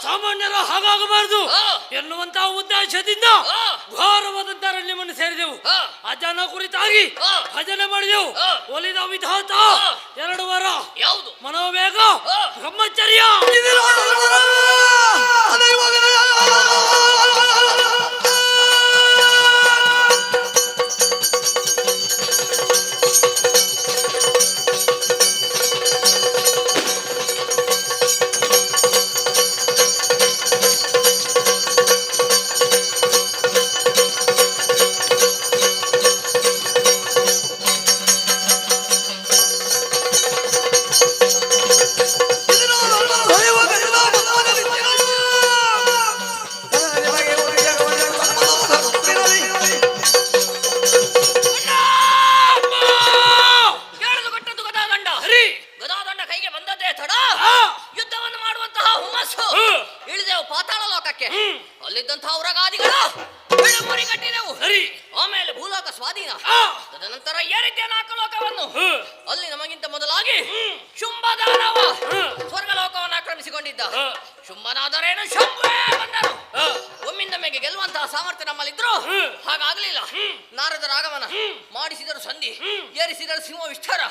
ಸಾಮಾನ್ಯರು ಹಾಗಾಗಬಾರದು ಎನ್ನುವಂತಹ ಉದ್ದೇಶದಿಂದ ಘೋರವಾದಂತಹ ಅರಣ್ಯವನ್ನು ಸೇರಿದೆವು. ಅಜ್ಜನ ಕುರಿತಾಗಿ ಭಜನೆ ಮಾಡಿದೆವು. ಒಲಿದ ವಿಧಾತ 2 ವಾರ ಯಾವುದು ಮನೋವೇಗ ಬ್ರಹ್ಮಚರ್ಯ ಅಲ್ಲಿದ್ದಂತಹ ಉರಗಾದಿಗಳು ಕಟ್ಟಿದೆವು. ಆಮೇಲೆ ಭೂಲೋಕ ಸ್ವಾಧೀನ. ತದನಂತರ ಏರಿದ್ದೆ 4 ಲೋಕವನ್ನು. ಅಲ್ಲಿ ನಮಗಿಂತ ಮೊದಲಾಗಿ ಶುಂಭದಾನವ ಸ್ವರ್ಗಲೋಕವನ್ನು ಆಕ್ರಮಿಸಿಕೊಂಡಿದ್ದ. ಶುಂಭನಾದರೇನು ಶಂಭುವೇ ಬಂದರು. ಒಮ್ಮಿಂದ ಮೇಲೆ ಗೆಲ್ಲುವಂತಹ ಸಾಮರ್ಥ್ಯ ನಮ್ಮಲ್ಲಿದ್ರು. ಹಾಗಾಗಲಿಲ್ಲ. ನಾರದರ ಆಗಮನ ಮಾಡಿಸಿದರು ಸಂಧಿ, ಏರಿಸಿದರು ಸಿಂಹ ವಿಷ್ಠರ.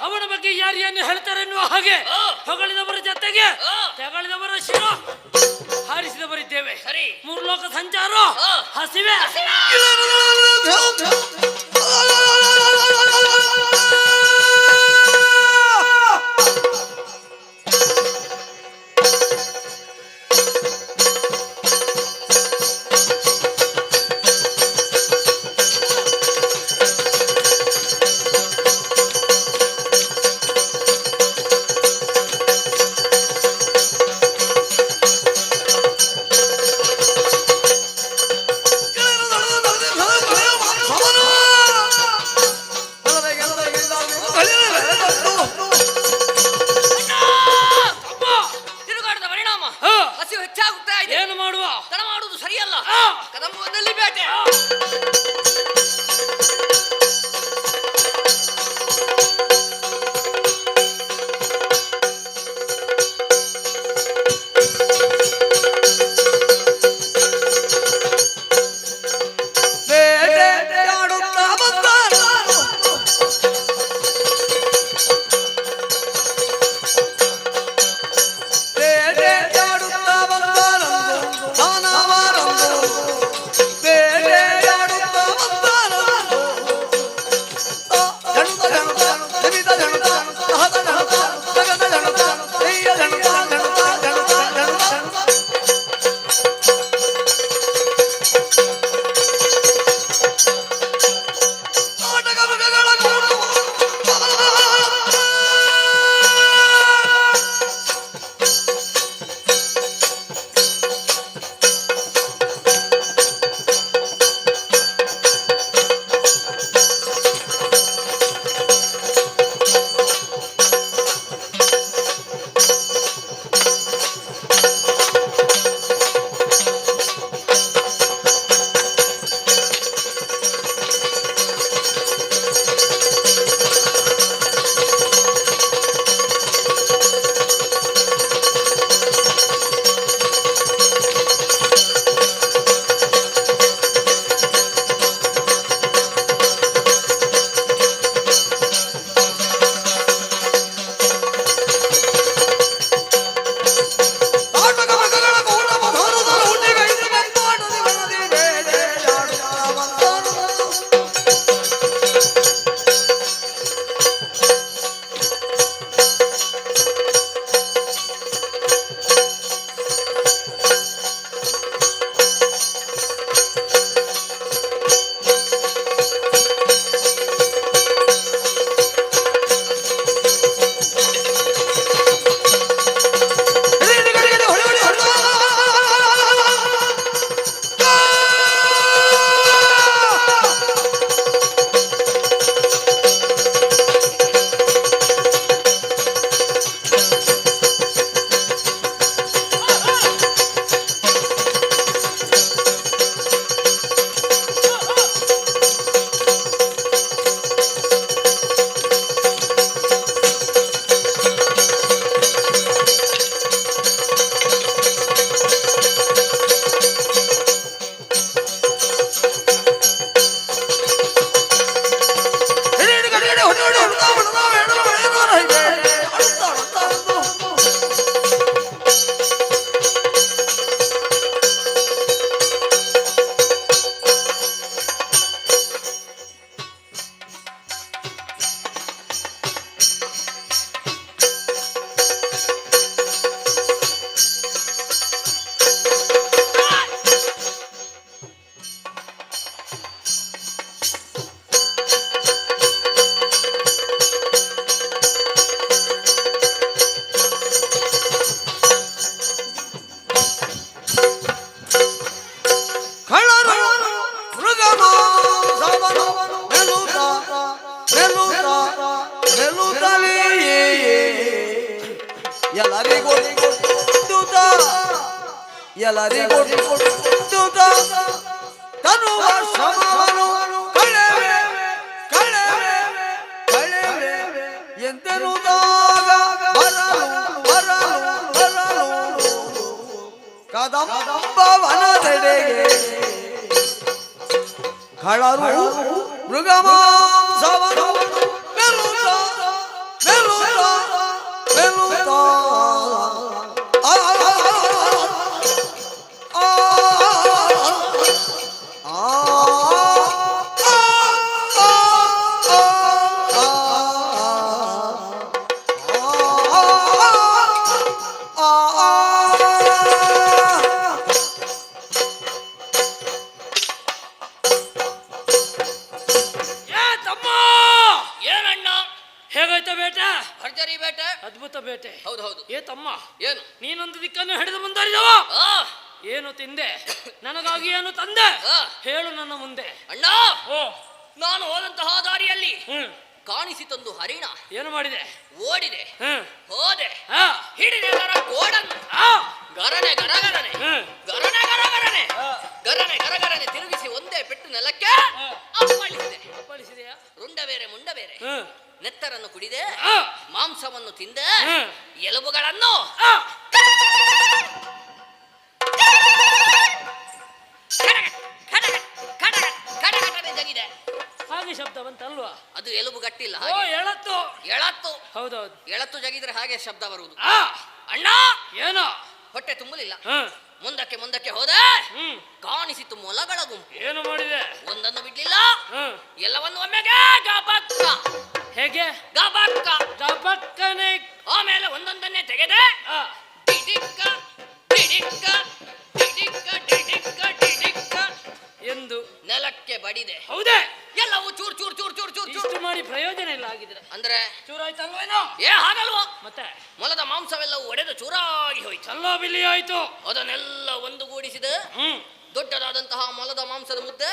ಅವನ ಬಗ್ಗೆ ಯಾರಿಯನ್ನು ಹೇಳ್ತಾರೆ ಎನ್ನುವ ಹಾಗೆ ಹೊಗಳಿದವರ ಜೊತೆಗೆ ತೆಗಳಿದವರ ಶಿರ ಹಾರಿಸಿದವರಿದ್ದೇವೆ. 3 ಲೋಕ ಸಂಚಾರ ಹಸಿವೆ ಎಲ್ಲರಿಗೊಟ್ಟುತ ತರುವ ಶ್ರಮವನ್ನು ಕಳೆವೆ ಕಳೆವೆ ಕಳೆವೆ ಎಂತೆನ್ನುವಾಗ ಬರಲು ಕದಂಬವನದೆಡೆಗೆ ಕಳರು ಮೃಗಮಾಂಸವನು ಮೆಲ್ಲುತ್ತಾ ಮೆಲ್ಲುತ್ತಾ ಮೆಲ್ಲುತ್ತಾ ಹೇಗಾಯ್ತ ಬೇಟೆ? ಭರ್ಜರಿ ಬೇಟೆ, ಅದ್ಭುತ ಬೇಟೆ. ಹೌದು. ಏ ತಮ್ಮ, ಏನು? ನೀನೊಂದು ದಿಕ್ಕನ್ನು ಹಿಡಿದು ಮುಂದಾರಿದವ. ಏನು ತಿಂದೆ? ನನಗಾಗಿ ಏನು ತಂದೆ? ಹೇಳು ನನ್ನ ಮುಂದೆ. ಅಣ್ಣ, ನಾನು ಹೋದಂತಹ ದಾರಿಯಲ್ಲಿ ಕಾಣಿಸಿತೊಂದು ಹರಿಣ. ಏನು ಮಾಡಿದೆ? ಓಡಿದೆ, ಹೋದೆ, ಹಿಡಿದೆ ಅದರ ಗೋಡನ್ನು. ಗರನೆ ಗರಗರನೆ ಗರನೆ ಗರಗರನೆ ಗರನೆ ಗರಗರನೆ ತಿರುಗಿಸಿ ಒಂದೇ ಪೆಟ್ಟು ನೆಲಕ್ಕೆ ಅಪ್ಪಳಿಸಿದೆ. ರುಂಡ ಬೇರೆ ಮುಂಡ ಬೇರೆ. ನೆತ್ತರನ್ನು ಕುಡಿದೆ, ಮಾಂಸವನ್ನು ತಿಂದೆ, ಎಲುಬುಗಳನ್ನು ಜಗಿದೆ. ಹಾಗೆ ಶಬ್ದ ಬಂತಲ್ವಾ? ಅದು ಎಲುಬು ಗಟ್ಟಿಲ್ಲ, ಎಳತ್ತು. ಹೌದೌದು, ಎಳತ್ತು ಜಗಿದ್ರೆ ಹಾಗೆ ಶಬ್ದ ಬರುವುದು. ಅಣ್ಣ, ಏನೋ ಹೊಟ್ಟೆ ತುಂಬಲಿಲ್ಲ. ಮುಂದಕ್ಕೆ ಹೋದೆ, ಕಾಣಿಸಿತು ಮೊಲಗಳ ಗುಂಪು. ಏನು ಮಾಡಿದೆ? ಒಂದನ್ನು ಬಿಡ್ಲಿಲ್ಲ, ಎಲ್ಲವನ್ನು ಒಮ್ಮೆಗೆ ಗಬಕ್ಕ. ಹೇಗೆ? ಗಬಕ್ಕ ಗಬಕ್ಕನೆ. ಆಮೇಲೆ ಒಂದೊಂದನ್ನೇ ತೆಗೆದೆ, ಡಿಡಿಕ್ಕ ಡಿಡಿಕ್ಕ ಡಿಡಿಕ್ಕ ಡಿಡಿಕ್ಕ ಡಿಡಿಕ್ಕ ಎಂದು ನೆಲಕ್ಕೆ ಬಡಿದೆ. ಹೌದೇ? ಎಲ್ಲವೂ ಚೂರ್ ಚೂರ್ ಚೂರ್ ಚೂರ್ ಚೂರ್ ಇಷ್ಟು ಮಾಡಿ ಪ್ರಯೋಜನ ಇಲ್ಲ ಆಗಿದ್ರೆ. ಅಂದ್ರೆ ಚೂರಾಯ್ತಲ್ವೇನೋ? ಹಾಗಲ್ವೋ? ಮತ್ತೆ ಮೊಲದ ಮಾಂಸವೆಲ್ಲವೂ ಒಡೆದು ಚೂರಾಗಿ ಹೋಯ್ತು. ಚಲ್ಲೋ ಬಿಲ್ಲಿ ಆಯ್ತು. ಅದನ್ನೆಲ್ಲ ಒಂದುಗೂಡಿಸಿದೆ. ದೊಡ್ಡದಾದಂತಹ ಮೊಲದ ಮಾಂಸದ ಮುದ್ದೆ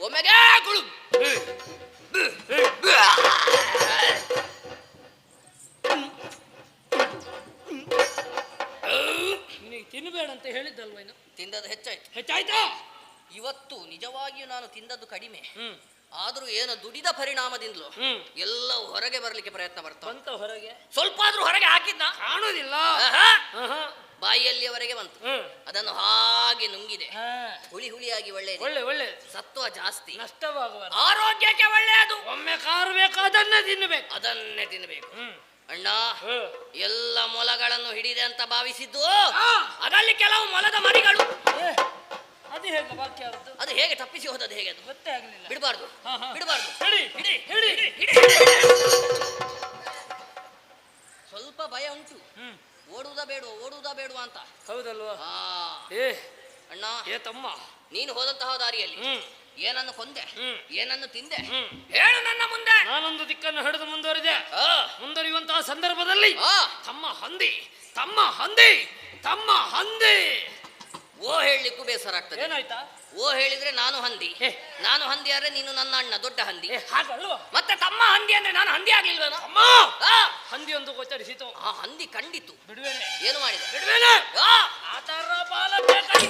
ಒಮ್ಮೆಗೆ ಗುಳು. ನೀ ತಿನ್ನಬೇಡ ಅಂತ ಹೇಳಿದ್ದಲ್ವೇನು? ತಿಂದದ್ದು ಹೆಚ್ಚಾಯ್ತಾ? ಇವತ್ತು ನಿಜವಾಗಿಯೂ ನಾನು ತಿಂದದ್ದು ಕಡಿಮೆ. ಆದ್ರೂ ಏನೋ ದುಡಿದ ಪರಿಣಾಮದಿಂದಲೂ ಎಲ್ಲ ಹೊರಗೆ ಬರಲಿಕ್ಕೆ ಪ್ರಯತ್ನ ಬಂತ. ಹೊರಗೆ ಸ್ವಲ್ಪ ಆದ್ರೂ ಹೊರಗೆ ಹಾಕಿದ್ನ ಕಾಣುದಿಲ್ಲ. ಬಾಯಿಯಲ್ಲಿಯವರೆಗೆ ಬಂತು. ಅದನ್ನು ಹಾಗೆ ನುಂಗಿದೆ. ಹುಳಿಯಾಗಿ ಒಳ್ಳೆ ಸತ್ವ ಜಾಸ್ತಿ, ನಷ್ಟವಾಗುವ, ಆರೋಗ್ಯಕ್ಕೆ ಒಳ್ಳೆಯದು. ಒಮ್ಮೆ ಕಾರಬೇಕು, ಅದನ್ನೇ ತಿನ್ನಬೇಕು. ಅಣ್ಣ, ಎಲ್ಲ ಮೊಲಗಳನ್ನು ಹಿಡಿದೆ ಅಂತ ಭಾವಿಸಿದ್ದು, ಅದರಲ್ಲಿ ಕೆಲವು ಮೊಲದ ಮರಿಗಳು. ಅದು ಹೇಗೆ ವಾಕ್ಯ? ಅದು ಹೇಗೆ ತಪ್ಪಿಸಿ ಹೋದದ್ದು? ಹೇಗೆ ಅದು ಗೊತ್ತೇ ಆಗಲಿಲ್ಲ. ಬಿಡಬಾರ್ದು. ಸ್ವಲ್ಪ ಭಯ ಉಂಟು. ಓಡುವುದಾ ಬೇಡುವ ಅಂತ. ಹೌದಲ್ವಾ? ಅಣ್ಣ, ತಮ್ಮ, ನೀನು ಹೋದಂತಹ ದಾರಿಯಲ್ಲಿ ಏನನ್ನು ಕೊಂದೆ, ಏನನ್ನು ತಿಂದೆ, ಹೇಳು ನನ್ನ ಮುಂದೆ. ನಾನೊಂದು ದಿಕ್ಕನ್ನು ಹಿಡಿದು ಮುಂದುವರಿಯುವಂತಹ ಸಂದರ್ಭದಲ್ಲಿ ತಮ್ಮ ಹಂದಿ ಓ ಹೇಳಲಿಕ್ಕೂ ಬೇಸರ ಆಗ್ತದೆ. ಏನಾಯ್ತಾ? ಓ ಹೇಳಿದ್ರೆ ನಾನು ಹಂದಿ ಆದ್ರೆ ನೀನು ನನ್ನ ಅಣ್ಣ ದೊಡ್ಡ ಹಂದಿ. ಹಾಗಲ್ವಾ? ಮತ್ತೆ ತಮ್ಮ ಹಂದಿ ಅಂದ್ರೆ ನಾನು ಹಂದಿ ಆಗ್ಲಿಲ್ವೇನೋ? ಹಂದಿ ಒಂದು ಗೋಚರಿಸಿತು. ಆ ಹಂದಿ ಕಂಡಿತು. ಬಿಡುವೇನೆ? ಏನು ಮಾಡಿದೆ? ಬಿಡುವೇನೆ? ಆ ತರ ಬಾಲ ಬೇಕಾಗಿ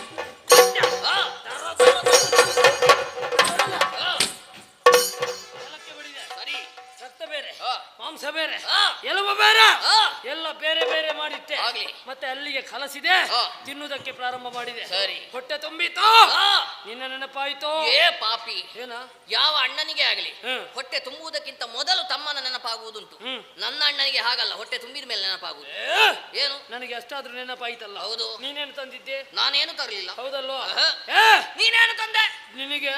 ಸರಿ. ರಕ್ತ ಬೇರೆ, ಮಾಂಸ ಬೇರೆ, ಎಲುಬು ಬೇರೆ, ಎಲ್ಲ ಬೇರೆ ಬೇರೆ ಮಾಡಿಟ್ಟೆ. ಮತ್ತೆ ಅಲ್ಲಿಗೆ ಕಲಸಿದೆ, ತಿನ್ನುವುದಕ್ಕೆ ಪ್ರಾರಂಭ ಮಾಡಿದೆ. ಸರಿ. ಹೊಟ್ಟೆ ತುಂಬಿತು, ನಿನ್ನ ನೆನಪಾಯಿತು. ಪಾಪಿ, ಏನ? ಯಾವ ಅಣ್ಣನಿಗೆ ಆಗಲಿ ಹೊಟ್ಟೆ ತುಂಬುವುದಕ್ಕಿಂತ ಮೊದಲು ತಮ್ಮನ ನೆನಪಾಗುವುದುಂಟು. ನನ್ನ ಅಣ್ಣನಿಗೆ ಹಾಗಲ್ಲ, ಹೊಟ್ಟೆ ತುಂಬಿದ ಮೇಲೆ ನೆನಪಾಗುವುದು. ಏನು? ನನಗೆ ಅಷ್ಟಾದ್ರೂ ನೆನಪಾಯ್ತಲ್ಲ. ಹೌದು. ನೀನೇನು ತಂದಿದ್ದೆ? ನಾನೇನು ತರಲಿಲ್ಲ. ಹೌದಲ್ವಾ? ನೀನೇನು ತಂದೆ? ನಿನಗೆ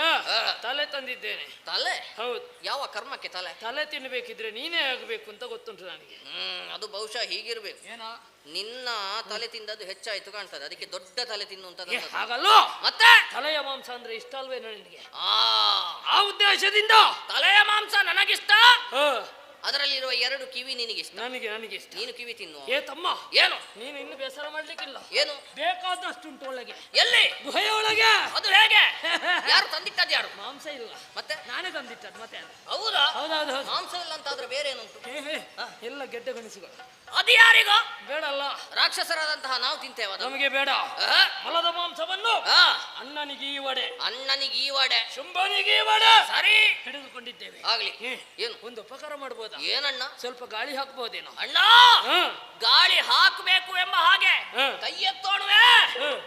ತಲೆ ತಂದಿದ್ದೇನೆ. ತಲೆ? ಹೌದು. ಯಾವ ಕರ್ಮಕ್ಕೆ ತಲೆ? ತಲೆ ತಿನ್ನಬೇಕಿದ್ರೆ ನೀನೇ ಆಗಬೇಕು ಅಂತ ಗೊತ್ತುಂಟು ನನಗೆ. ಅದು ಬಹುಶಃ ಹೀಗಿರ್ಬೇಕು. ಏನ? ನಿನ್ನ ತಲೆ ತಿಂದದ್ದು ಹೆಚ್ಚಾಯ್ತು ಕಾಣ್ತದೆ, ಅದಕ್ಕೆ ದೊಡ್ಡ ತಲೆ ತಿನ್ನುವಂತ. ಹಾಗಲ್ಲ, ಮತ್ತೆ ತಲೆಯ ಮಾಂಸ ಅಂದ್ರೆ ಇಷ್ಟ ಅಲ್ವೇ ನಿನಗೆ? ಆ ಉದ್ದೇಶದಿಂದ ತಲೆಯ ಮಾಂಸ ನನಗಿಷ್ಟ. ಅದರಲ್ಲಿರುವ 2 ಕಿವಿ ನಿನಗೆ ಇಷ್ಟ. ನನಗೆ ಇಷ್ಟ. ನೀನು ಕಿವಿ ತಿನ್ನು. ಏ ತಮ್ಮ, ಏನು ನೀನು ಇನ್ನು ಬೇಸರ ಮಾಡ್ಲಿಕ್ಕಿಲ್ಲ. ಏನು ಬೇಕಾದಷ್ಟುಂಟು ಒಳಗೆ. ಎಲ್ಲಿ? ಗುಹೆಯ ಒಳಗೆ. ಅದು ಹೇಗೆ? ಯಾರು ತಂದಿಟ್ಟದ್ದು? ಯಾರು? ಮಾಂಸ ಇಲ್ಲ. ಮತ್ತೆ ನಾನೇ ತಂದಿಟ್ಟದ್ದು. ಮತ್ತೆ ಹೌದಾ? ಹೌದೌದು. ಮಾಂಸ ಇಲ್ಲ ಅಂತಾದ್ರೆ ಬೇರೆ ಏನಂತು? ಎಲ್ಲ ಗೆಡ್ಡೆ ಗಣಿಸಿಗಳು. ಅದು ಯಾರಿಗೋ ಬೇಡಲ್ಲ. ರಾಕ್ಷಸರಾದಂತಹ ನಾವು ತಿಂತೇವ. ನಮಗೆ ಬೇಡ. ಹೊಲದ ಮಾಂಸವನ್ನು ಅಣ್ಣನಿಗೆ ಈ ವಡೆ, ಅಣ್ಣನಿಗೆ ಈ ವಡೆ, ಶುಂಭನಿಗೆ ಈ ವಡೆ ಸರಿ ಹಿಡಿದುಕೊಂಡಿದ್ದೇವೆ. ಆಗ್ಲಿ. ಏನು? ಒಂದು ಉಪಕಾರ ಮಾಡಬಹುದಾ? ಏನಣ್ಣ? ಸ್ವಲ್ಪ ಗಾಳಿ ಹಾಕ್ಬೋದೇನೋ? ಅಣ್ಣ, ಗಾಳಿ ಹಾಕಬೇಕು ಎಂಬ ಹಾಗೆ ಕೈ ಎತ್ತೋಣವೇ,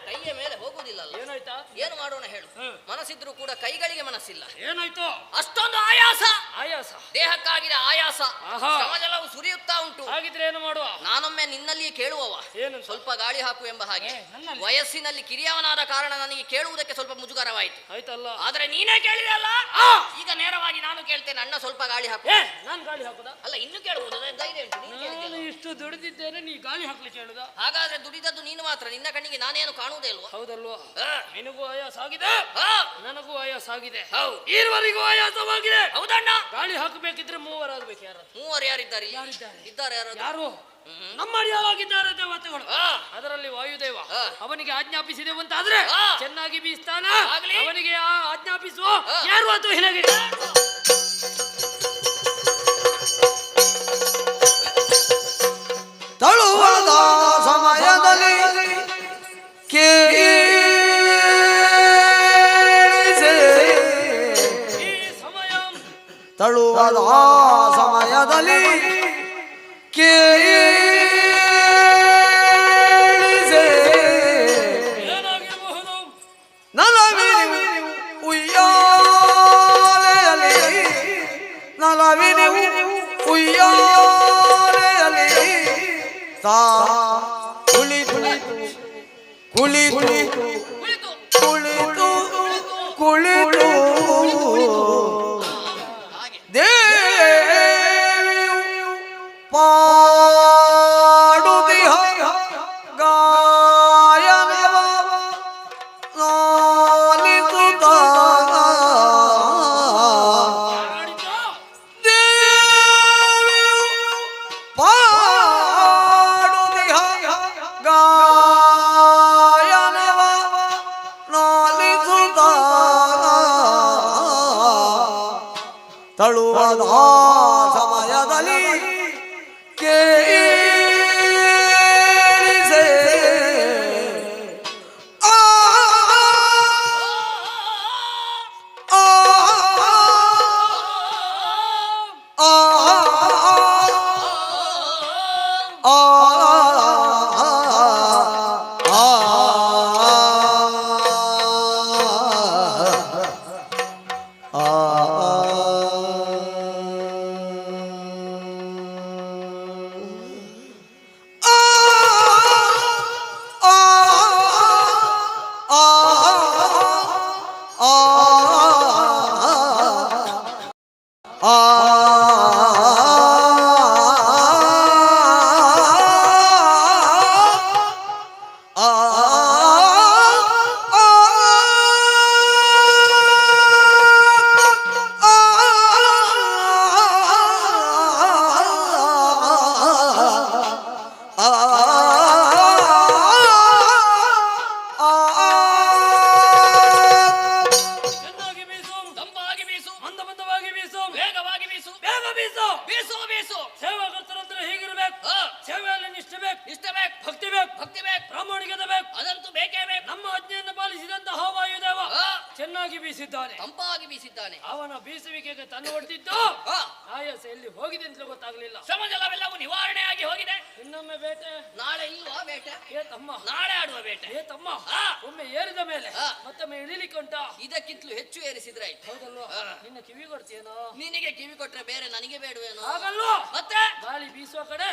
ಕೈಯ ಮೇಲೆ ಹೋಗುವುದಿಲ್ಲ. ಏನಾಯ್ತಾ? ಏನು ಮಾಡೋಣ ಹೇಳು? ಮನಸ್ಸಿದ್ರು ಕೂಡ ಕೈಗಳಿಗೆ ಮನಸ್ಸಿಲ್ಲ. ಏನಾಯ್ತು? ಅಷ್ಟೊಂದು ಆಯಾಸ. ಆಯಾಸ ದೇಹಕ್ಕಾಗಿದ ಆಯಾಸ. ಆಹಾ. ಶ್ರಮಜಲವು ಸುರಿಯುತ್ತಾ ಉಂಟು. ಹಾಗಿದ್ರೆ ಏನು ಮಾಡುವ? ನಾನೊಮ್ಮೆ ನಿನ್ನಲ್ಲಿಯೇ ಕೇಳುವವ, ಏನು? ಸ್ವಲ್ಪ ಗಾಳಿ ಹಾಕು ಎಂಬ ಹಾಗೆ. ನನ್ನಲ್ಲಿ? ವಯಸ್ಸಿನಲ್ಲಿ ಕಿರಿಯವನಾದ ಕಾರಣ ನನಗೆ ಕೇಳುವುದಕ್ಕೆ ಸ್ವಲ್ಪ ಮುಜುಗರವಾಯಿತು. ಆಯ್ತಲ್ಲ. ಆದ್ರೆ ನೀನೇ ಕೇಳಿದೆ ಅಲ್ಲ, ಈಗ ನೇರವಾಗಿ ನಾನು ಕೇಳ್ತೇನೆ. ಅಣ್ಣ ಸ್ವಲ್ಪ ಗಾಳಿ ಹಾಕು. ನಾನು ಗಾಳಿ ಹಾಕುದಾ? ಅಲ್ಲ, ಇನ್ನು ಕೇಳುವುದು ಧೈರ್ಯ ಉಂಟು. ನೀನು ಕೇಳಿದ್ಯಲ್ಲ. ನಾನು ಇಷ್ಟು ದುಡಿದಿದ್ದೇನೆ, ನೀ ಗಾಳಿ ಹಾಕ್ಲಿಕ್ಕೆ ಹೇಳುದಾ? ಹಾಗಾದ್ರೆ ದುಡಿದದ್ದು ನೀನು ಮಾತ್ರ, ನಿನ್ನ ಕಣ್ಣಿಗೆ ನಾನೇನು ಕಾಣುವುದೇ ಇಲ್ವಾ? ಹೌದಲ್ವಾ? ನಿನಗೂ ಆಯಾಸ ಆಗಿದೆ, ನನಗೂ ಆಯಾಸ ಆಗಿದೆ, ಹೌದು, ಈರ್ವರಿಗೂ ಆಯಾಸವಾಗಿದೆ. ಹೌದಣ್ಣ. ಗಾಳಿ ಹಾಕಬೇಕಿದ್ರೆ ಮೂವರಾಗಬೇಕು. ಯಾರು? ಮೂವರು ಯಾರಿದ್ದಾರೆ? ಇದ್ದಾರೆ. ಯಾರು? ನಮ್ಮ ಅಡಿಯಾಗಿದ್ದಾರೆ ದೇವತೆಗಳು. ಅದರಲ್ಲಿ ವಾಯುದೇವ ಅವನಿಗೆ ಆಜ್ಞಾಪಿಸಿದೆ ಅಂತಾದ್ರೆ ಚೆನ್ನಾಗಿ ಬೀಸ್ತಾನ. ಅವನಿಗೆ ಆಜ್ಞಾಪಿಸುವ ಯಾರು ಅದು ಹಿನಗೆ. ತಳುವಾದ ಸಮಯದಲ್ಲಿ ಕೇಳಿಸೆ, ಈ ಸಮಯ ತಳುವಾದ ಸಮಯದಲ್ಲಿ ಕೇಳಿಸೆ, ಏನಾಗಿರಬಹುದು? ನಲವಿನಿ ಉಯ್ಯಾಲೆಯಲ್ಲಿ, ನಲವಿನಿ ಉಯ್ಯಾಲೆಯಲ್ಲಿ ತಾ ಕುಳಿತು ಕುಳಿತು ಕುಳಿತು ಕುಳಿತು ದೇವಿಯು ಪಾಡುದಿಹ ಗಾಯನವ ನಾಲಿಸುತ್ತ, ದೇವಿಯು ಪಾಡುದಿಹ ಗಾಯನವ ನಾಲಿಸುತ್ತ, ತಳುವದ ಸಮಯದಲ್ಲಿ ಕೇಳಿಸೆ, ಆ ಆ ಆ ಚೆನ್ನಾಗಿ ಬೀಸು, ತಂಪಾಗಿ ಬೀಸು, ಮಂದವಾಗಿ ಬೀಸು, ವೇಗವಾಗಿ ಬೀಸು, ಬೇಗ ಬೀಸು. ಬೀಸು ಬೀಸು. ಸೇವಾಕರ್ತರಂದ್ರೆ ಹೀಗಿರ್ಬೇಕು. ಸೇವೆಯಲ್ಲಿ ನಿಷ್ಠೆ ಬೇಕು, ಇಷ್ಟ ಬೇಕು, ಭಕ್ತಿ ಬೇಕು, ಭಕ್ತಿ ಬೇಕು, ಪ್ರಾಮಾಣಿಕತೆ ಬೇಕು. ಅದಂತೂ ಬೇಕೇ ಬೇಕು. ನಮ್ಮ ಆಜ್ಞೆಯನ್ನು ಪಾಲಿಸಿದಂತಹ ವಾಯುದೇವ ಚೆನ್ನಾಗಿ ಬೀಸಿದ್ದಾನೆ. ತಂಪಾಗಿ ಬೀಸಿದ್ದಾನೆ. ಅವನ ಬೀಸುವಿಕೆಗೆ ತನ್ನ ಹೊಡೆದಿದ್ದು ಆಯಾಸ ಎಲ್ಲಿ ಹೋಗಿದೆ ಅಂತಲೂ ಗೊತ್ತಾಗ್ಲಿಲ್ಲ. ಶ್ರಮಜಲವೆಲ್ಲವೂ ನಿವಾರಣೆಯಾಗಿ ಹೋಗಿದೆ. ಇನ್ನೊಮ್ಮೆ ಬೇಟೆ ನಾಳೆ ಇಲ್ವಾ ಬೇಟೆ? ಏ ತಮ್ಮ, ನಾಳೆ ಆಡುವ ಬೇಟೆ. ಏ ತಮ್ಮ, ಒಮ್ಮೆ ಏರಿದ ಮೇಲೆ ಮತ್ತೊಮ್ಮೆ ಇಳಿಲಿಕ್ಕೆ ಉಂಟಾ? ಇದಕ್ಕಿಂತಲೂ ಹೆಚ್ಚು ಏರಿಸಿದ್ರೆ ಆಯ್ತು. ಹೌದಲ್ವಾ? ನಿನ್ನ ಕಿವಿ ಕೊಡ್ತೀಯನೋ? ನಿನಗೆ ಕಿವಿ ಕೊಟ್ರೆ ಬೇರೆ ನನಗೆ ಬೇಡವೇನೋ? ಹಾಗಲ್ವಾ? ಮತ್ತೆ ಗಾಳಿ ಬೀಸುವ ಕಡೆ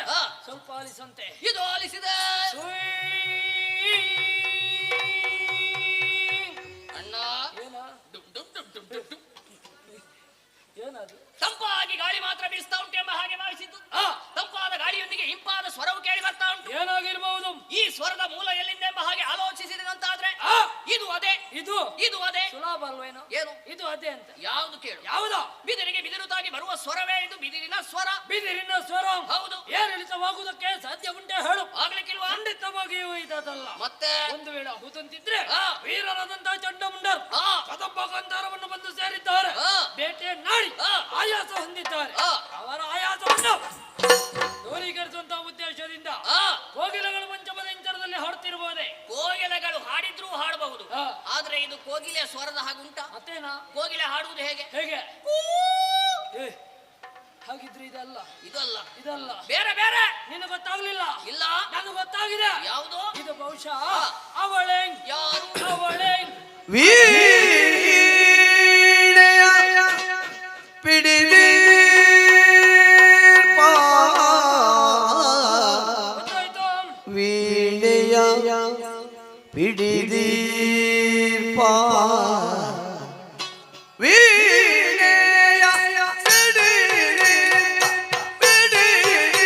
ಸ್ವಲ್ಪ ಆಲಿಸಂತೆ. ಇದು ಆಲಿಸಿದೆ ಅಣ್ಣ. ಏನ ಡುಮ್ ಡುಮ್ ಡುಮ್ ಡುಮ್ ಡುಮ್ ಡುಮ್. ಏನದು? ತಂಪಾಗಿ ಗಾಳಿ ಮಾತ್ರ ಬೀಸ್ತಾ ಉಂಟು ಎಂಬ ಹಾಗೆ ಭಾವಿಸಿದ್ದು. ತಂಪಾದ ಗಾಳಿಯೊಂದಿಗೆ ಇಂಪಾದ ಸ್ವರವು ಕೇಳಿ ಬರ್ತಾ ಉಂಟು. ಏನಾಗಿರ್ಬಹುದು? ಈ ಸ್ವರದ ಮೂಲ ಎಲ್ಲಿಂದ ಎಂಬ ಹಾಗೆ ಆಲೋಚಿಸಿದಂತಾದ್ರೆ ಇದು ಅದೇ, ಇದು ಅದೇ. ಸುಲಭ ಅಲ್ವೇನೋ? ಏನು? ಇದು ಅದೇ ಅಂತ. ಯಾವುದು ಕೇಳು? ಯಾವುದು? ಬಿದಿರಿಗೆ ಬಿದಿರುತ್ತಾಗಿ ಬರುವ ಸ್ವರವೇ ಇದು ಬಿದಿರಿನ ಸ್ವರ. ಬಿದಿರಿನ ಸ್ವರ. ಹೌದು. ಏರಿಳಿತವಾಗುವುದಕ್ಕೆ ಸಾಧ್ಯ ಉಂಟೆ ಹೇಳು? ಆಗ್ಲಿಕ್ಕಿಲ್ವಾ? ಖಂಡಿತವಾಗಿಯೂ ಇದಲ್ಲ. ಮತ್ತೆ ಒಂದು ವೇಳೆ ಹೌದಂತಿದ್ರೆ ಆ. ವೀರರಾದಂತಹ ಚಂಡಮುಂಡರು ಆ. ಕದಂಬ ಗಾಂಧಾರವನ್ನು ಬಂದು ಸೇರಿದ್ದಾರೆ. ಆ. ಬೇಟೆ ನಾಡಿ ಆ. ಆಯಾಸ ಹೊಂದಿದ್ದಾರೆ. ಆ. ಅವರ ಆಯಾಸವನ್ನು ದೂರೀಕರಿಸುವಂತಹ ಉದ್ದೇಶದಿಂದ ಆ. ಕೋಗಿಲೆಗಳು ಮಂಚಮದಂಚರದಲ್ಲಿ ಹಾಡುತ್ತಿರಬಹುದೇ? ಕೋಗಿಲೆಗಳು ಹಾಡಿದ್ರೂ ಹಾಡಬಹುದು. ಆ. ಆದ್ರೆ ಇದು ಕೋಗಿಲೆಯ ಸ್ವರದ ಹಾಗುಂಟ? ಮತ್ತೇನಾ? ಕೋಗಿಲೆ ಹಾಡುವುದು ಹೇಗೆ? ಹೇಗೆ? ಏ, ಹಾಗಿದ್ರೆ ಇದಲ್ಲ. ಇದಲ್ಲ, ಇದಲ್ಲ. ಬೇರೆ ಬೇರೆ. ನಿನಗೆ ಗೊತ್ತಾಗ್ಲಿಲ್ಲ? ಇಲ್ಲ. ನನಗೆ ಗೊತ್ತಾಗಿದೆ. ಯಾವುದು? ಇದು ಬಹುಶಃ ಅವಳೇ. ಯಾರು? ಅವಳೇ. ವೀಣೆಯ ಪಿಡಿದೀರ್ಪ ಗೊತ್ತಾಯ್ತು? ವೀಣೆಯ ಪಿಡಿದೀರ್ಪ ವೀಣೆಯ ಪಿಡಿದೀರ್ಪ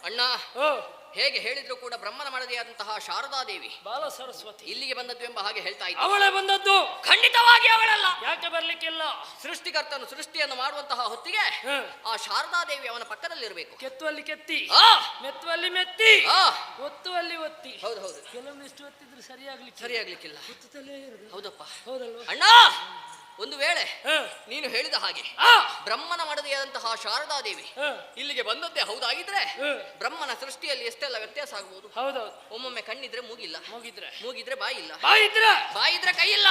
ಅಣ್ಣ ಓ ಹೇಗೆ ಹೇಳಿದ್ರು ಕೂಡ ಬ್ರಹ್ಮನ ಮಡದಿಯಾದಂತಹ ಶಾರದಾದೇವಿ ಬಾಲ ಸರಸ್ವತಿ ಇಲ್ಲಿಗೆ ಬಂದದ್ದು ಎಂಬ ಹಾಗೆ ಹೇಳ್ತಾ ಇದ್ದ. ಅವಳೇ ಬಂದದ್ದು. ಖಂಡಿತವಾಗಿ ಅವಳಲ್ಲ. ಯಾಕೆ ಬರ್ಲಿಕ್ಕಿಲ್ಲ? ಸೃಷ್ಟಿಕರ್ತನು ಸೃಷ್ಟಿಯನ್ನು ಮಾಡುವಂತಹ ಹೊತ್ತಿಗೆ ಆ ಶಾರದಾದೇವಿ ಅವನ ಪಕ್ಕದಲ್ಲಿರಬೇಕು. ಕೆತ್ತುವಲ್ಲಿ ಕೆತ್ತಿ, ಆ ಮೆತ್ತುವಲ್ಲಿ ಮೆತ್ತಿ, ಆ ಒತ್ತುವಲ್ಲಿ ಒತ್ತಿ. ಹೌದು ಹೌದು, ಕೆಲವೊಮ್ಮೆ ಎಷ್ಟು ಒತ್ತಿದ್ರು ಸರಿಯಾಗ್ಲಿಕ್ಕೆ ಸರಿಯಾಗ್ಲಿಕ್ಕಿಲ್ಲ. ಒತ್ತುತ್ತಲೇ ಇರುದು. ಹೌದಪ್ಪ. ಹೌದಲ್ವಾ? ಅಣ್ಣ ಒಂದು ವೇಳೆ ನೀನು ಹೇಳಿದ ಹಾಗೆ ಬ್ರಹ್ಮನ ಮಡದಿಯಾದಂತಹ ಶಾರದಾದೇವಿ ಇಲ್ಲಿಗೆ ಬಂದದ್ದೇ ಹೌದಾಗಿದ್ರೆ ಬ್ರಹ್ಮನ ಸೃಷ್ಟಿಯಲ್ಲಿ ಎಷ್ಟೆಲ್ಲ ವ್ಯತ್ಯಾಸ ಆಗ್ಬಹುದು. ಹೌದೌದು. ಒಮ್ಮೊಮ್ಮೆ ಕಣ್ಣಿದ್ರೆ ಮೂಗಿಲ್ಲ, ಮೂಗಿದ್ರೆ ಬಾಯಿ ಇಲ್ಲ, ಬಾಯಿದ್ರೆ ಕೈ ಇಲ್ಲ,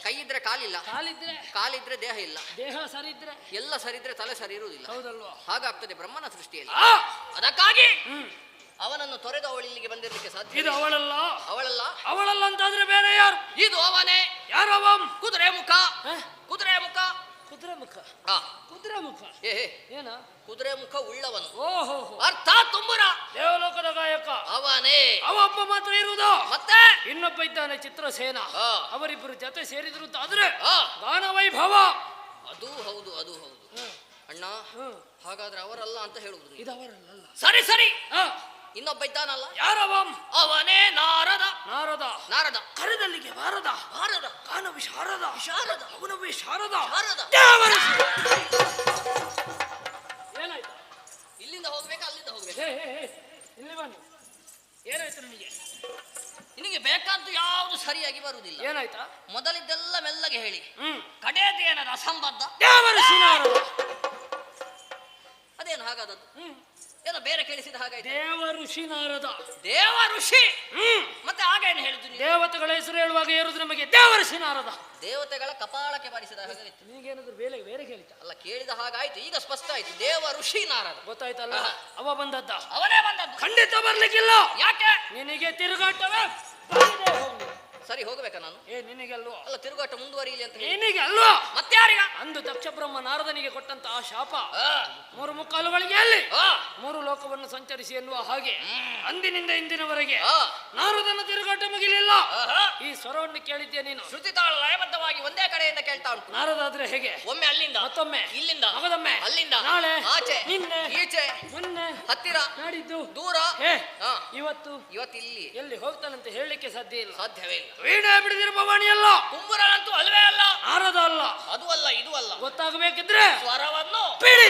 ಕೈ ಇದ್ರೆ ಕಾಲಿಲ್ಲ, ಕಾಲಿದ್ರೆ ದೇಹ ಇಲ್ಲ, ದೇಹ ಸರಿ ಇದ್ರೆ ಎಲ್ಲ ಸರಿದ್ರೆ ತಲೆ ಸರಿ ಇರುವುದಿಲ್ಲ. ಹೌದಲ್ವಾ? ಹಾಗಾಗ್ತದೆ ಬ್ರಹ್ಮನ ಸೃಷ್ಟಿಯಲ್ಲಿ. ಅದಕ್ಕಾಗಿ ಅವನನ್ನು ತೊರೆದು ಅವಳು ಇಲ್ಲಿಗೆ ಬಂದಿರಲಿಕ್ಕೆ ಸಾಧ್ಯ. ಇದು ಅವಳಲ್ಲ. ಅವಳಲ್ಲ. ಅವಳಲ್ಲ ಅಂತಾದ್ರೆ ಬೇರೆ ಯಾರು? ಇದು ಅವನೇ. ಯಾರವಂ? ಕುದುರೆ ಮುಖ. ಕುದುರೆ ಮುಖ. ಕುದುರೆ ಮುಖ. ಕುದುರೆ ಮುಖ. ಏನ? ಕುದುರೆ ಮುಖ ಉಳ್ಳವನು. ಓಹೋ. ಅರ್ಥ ತುಂಬುರ. ದೇವಲೋಕದ ಗಾಯಕ ಅವನೇ. ಅವ ಒಬ್ಬ ಮಾತ್ರ ಇರುವುದು. ಮತ್ತೆ ಇನ್ನೊಬ್ಬ ಇದ್ದಾನೆ ಚಿತ್ರಸೇನ. ಅವರಿಬ್ಬರು ಜೊತೆ ಸೇರಿದ್ರು ಆದ್ರೆ ಆ. ಗಾನ ವೈಭವ. ಅದು ಹೌದು, ಅದು ಹೌದು. ಅಣ್ಣ ಹಾಗಾದ್ರೆ ಅವರಲ್ಲ ಅಂತ ಹೇಳುವುದು. ಇದು ಅವರಲ್ಲ. ಸರಿ ಸರಿ. ಇನ್ನೊಬ್ಬ ಇದ್ದಾನಲ್ಲ. ಯಾರವಂ? ಅವನೇ ನಾರದ. ನಾರದ. ನಾರದ. ಕರೆದಲ್ಲಿಗೆ ಬಾರದ. ಭಾರದ. ಗಾನ ವಿಶಾರದ. ವಿಶಾರದ. ಅವನವೇ ಶಾರದ. ಶಾರದ. ಏನಾಯ್ತು? ಇಲ್ಲಿಂದ ಹೋಗ್ಬೇಕಾ ಅಲ್ಲಿಂದ ಹೋಗ್ಬೇಕು? ಇಲ್ಲಿ ಬನ್ನಿ. ಏನಾಯ್ತು ನಿನಗೆ? ನಿನಗೆ ಬೇಕಾದ್ದು ಯಾವುದು ಸರಿಯಾಗಿ ಬರುವುದಿಲ್ಲ. ಏನಾಯ್ತಾ? ಮೊದಲಿದ್ದೆಲ್ಲ ಮೆಲ್ಲಗೆ ಹೇಳಿ. ಕಡೆಯದೇನದ ಅಸಂಬದ್ಧ. ಅದೇನು ಹಾಗಾದದ್ದು? ಏನೋ ಬೇರೆ ಕೇಳಿಸಿದ ಹಾಗಾಯ್ತು. ದೇವ ಋಷಿ ನಾರದ. ದೇವ ಋಷಿ. ಮತ್ತೆ ಆಗೇನು ಹೇಳಿದ್ದು ನೀನು? ದೇವತೆಗಳ ಹೆಸರು ಹೇಳುವಾಗ ಏರುದು ನಮಗೆ ದೇವ ಋಷಿ ನಾರದ. ದೇವತೆಗಳ ಕಪಾಳಕ್ಕೆ ಬಾರಿಸಿದ ಹಾಗಾಯ್ತು. ನಿನಗೇನಾದ್ರು ಬೇರೆ ಬೇರೆ ಕೇಳಿತ? ಅಲ್ಲ, ಕೇಳಿದ ಹಾಗಾಯ್ತು. ಈಗ ಸ್ಪಷ್ಟ ಆಯ್ತು. ದೇವ ಋಷಿ ನಾರದ. ಗೊತ್ತಾಯ್ತಲ್ಲ? ಅವ ಬಂದದ್ದ. ಅವನೇ ಬಂದದ್ದು. ಖಂಡಿತ ಬರ್ಲಿಕ್ಕಿಲ್ಲ. ಯಾಕೆ? ನಿನಗೆ ತಿರುಗಾಟವೇ ಸರಿ, ಹೋಗ್ಬೇಕಾ ನಾನು? ನಿನಗೆಲ್ವ? ಅಲ್ಲ, ತಿರುಗಾಟ ಮುಂದುವರಿಯಲಿ ಅಂತ ಹೇಳಿ. ನಿನಗೆ ಅಲ್ವಾ? ಮತ್ತೆ ಯಾರಿಗ? ಅಂದು ದಕ್ಷ ಬ್ರಹ್ಮ ನಾರದನಿಗೆ ಕೊಟ್ಟಂತ ಆ ಶಾಪ 3 ಮುಕ್ಕಾಲುಗಳಿಗೆ ಅಲ್ಲಿ 3 ಲೋಕವನ್ನು ಸಂಚರಿಸಿ ಎನ್ನುವ ಹಾಗೆ ಅಂದಿನಿಂದ ಇಂದಿನವರೆಗೆ ನಾರದನ ತಿರುಗಾಟ ಮುಗಿಲಿಲ್ಲ. ಈ ಸ್ವರವನ್ನು ಕೇಳಿದ್ಯಾ ನೀನು? ಶ್ರುತಿ ತಾಳ ಲಯಬದ್ಧವಾಗಿ ಒಂದೇ ಕಡೆಯಿಂದ ಕೇಳ್ತಾ ಉಂಟು. ನಾರದಾದ್ರೆ ಹೇಗೆ? ಒಮ್ಮೆ ಅಲ್ಲಿಂದ, ಮತ್ತೊಮ್ಮೆ ಇಲ್ಲಿಂದ, ಮಗದೊಮ್ಮೆ ಅಲ್ಲಿಂದ, ನಾಳೆ, ಆಚೆ, ನಿನ್ನೆ, ಈಚೆ, ಮೊನ್ನೆ, ಹತ್ತಿರ, ನಾಡಿದ್ದು, ದೂರ, ಇವತ್ತು ಇಲ್ಲಿ ಎಲ್ಲಿ ಹೋಗ್ತಾನಂತ ಹೇಳಲಿಕ್ಕೆ ಸಾಧ್ಯ ಇಲ್ಲ. ಸಾಧ್ಯವೇ ಇಲ್ಲ. ವೀಣೆ ಬಿಡಿದಿರುವ ವಾಣಿ ಅಲ್ಲ, ಕುಂಬುರನಂತೂ ಅಲ್ವೇ ಅಲ್ಲ, ನಾರದ ಅಲ್ಲ. ಅದು ಅಲ್ಲ, ಇದು ಅಲ್ಲ. ಗೊತ್ತಾಗಬೇಕಿದ್ರೆ ಸ್ವರವನ್ನು ಬಿಡಿ.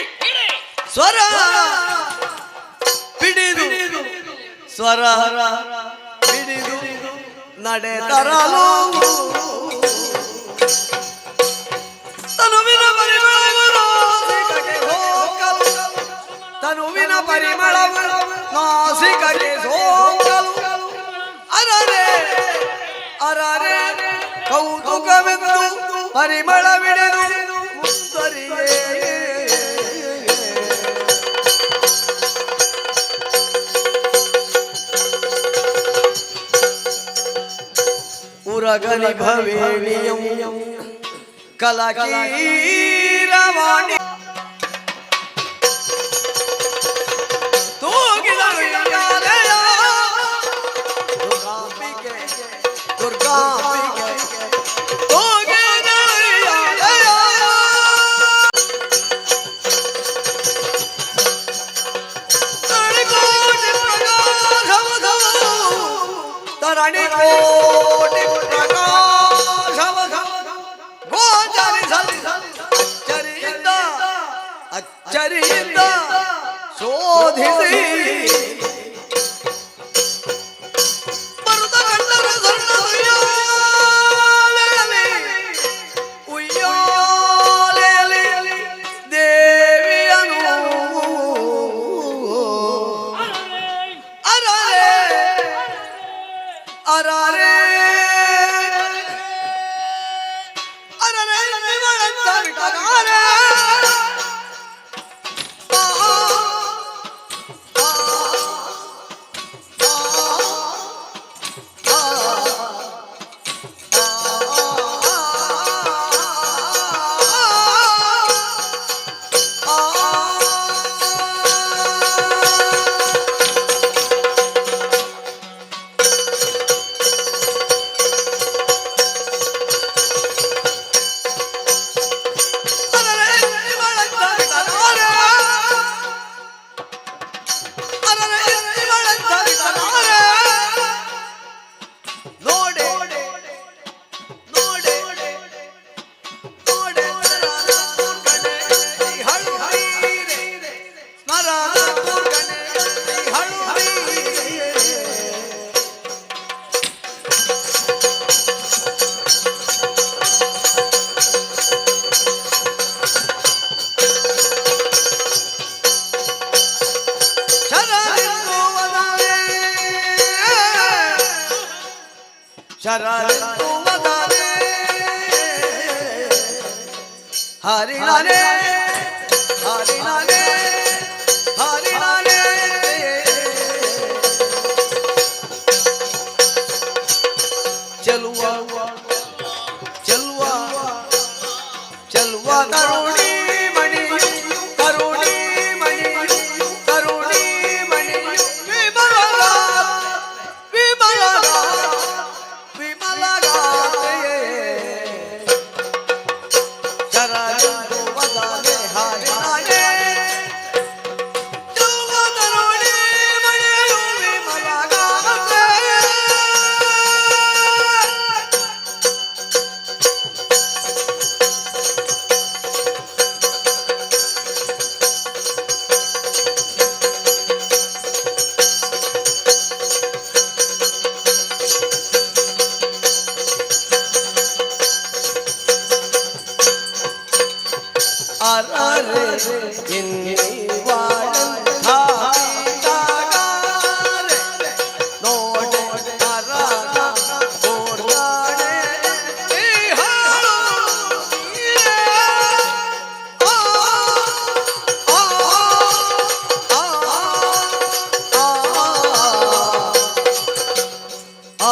ಸ್ವರ ಬಿಡಿದು ಸ್ವರ ಬಿಡಿದು ನಡೆ ತರಲು ತನುವಿನ ಪರಿಮಳವನ್ನು ತನುವಿನ ಪರಿಮಳವನ್ನು ನಾಸಿಕಗೆ ಸೋಕಲು ಅರರೆ ಅರರೆ ಕೌತುಕವೆಂದು ಪರಿಮಳವಿಡೆದು ಮುಂದರಿಯೇ ಉರಗಲಿ ಭವೇಣಿಯಂ ಕಲಕೀರವಾಣಿ ತೂಗಿದಳು ಯಾಲೆಯ ದುರ್ಗಾಂಬಿಕೆ ದುರ್ಗಾಂಬಿಕೆ ತೂಗಿದಳು ಯಾಲೆಯ ತಣಿಕೋಟಿ ಪ್ರಕಾಶವಧವು ತರಣಿ ಕೋಟಿ ಅಚ್ಚರಿಯಿಂದ ಶೋಧಿಸಿ ಬರುತ್ತ ಕಂಡರು ಸಣ್ಣ ಉಯ್ಯಾಲೆಯಲ್ಲಿ ದೇವಿಯನು ಅರರೆ ಅರರೆ ಅರರೆ ಇವಳಂತ ಬಿಟ್ಟಗಾರೆ ಶರರೆಂದುವದಾನೆ ಶರರೆಂದುವದಾನೆ ಹರಿಣಾನೆ ಹರಿಣಾನೆ ಹರಿಣಾನೆ ಚಲುವ ಚಲುವ ಚಲುವ ಕರುಣಿ ಮಣಿ ಕರುಣಿ ಮಣಿ ಕರುಣಿ ಮಣಿ ವಿಮಲ ವಿಮಲ ವಿಮಲ ಶರಣು ವದನೆ ಹರಿಣಾನೆ ಚಲುವ ಕರುಣಿ ಮಣಿಯು ವಿಮಲ ಅರರೆ ಇನ್ನಿವಾಳಂಥ ಗೀತಗಾರೆ ನೋಡೆ ಅರರ ಕೋರ್ಗಾಡೆ ಈ ಹಾಡು ನೀರೇ. ಆ, ಆ, ಆ, ಆ,